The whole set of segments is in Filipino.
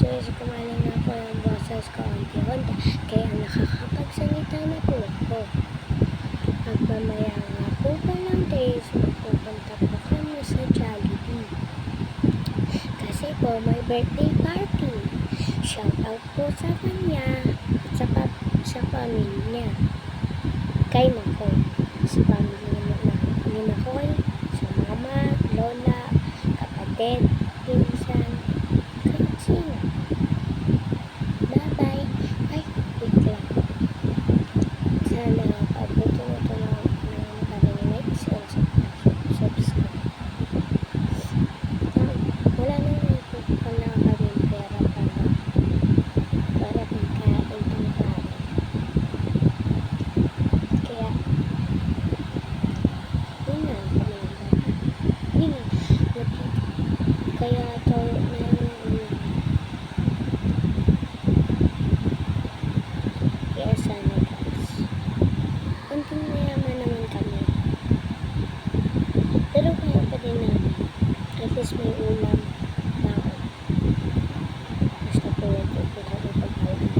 guys, kumain na ako ng boses ko unti-unti. Kaya nakakapagsalita na po ako. At mamaya nga po palang days, magpupunta po kami sa Jollibee. Kasi po, may birthday party. Shout out po sa kanya at sa pamilya. Kay Makoy. Sa pamilya ni Makoy, sa mama, lola, kapatid, pinsan, kahit sino. Bye-bye. Ay, wait lang. Sana pabuti mo ito na like and subscribe. Wala naman po pala kami pera para pagkain ng pare. Kaya, yun na. Kaya ito kaya sana guys. Unting mayaman naman kami. Pero kaya pa din namin. At least may ulam na ako. Basta po wag po po kami pagkalan.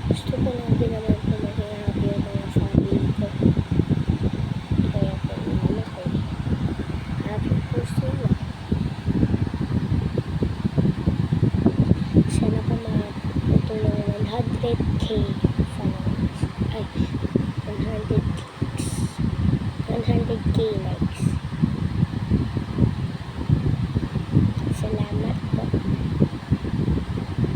Gusto ko lang din naman po maging happy yung mga family ko. Kaya po yung mama ko. Happy po sila. Sana po matulong 100k followers. Ay, 100k likes.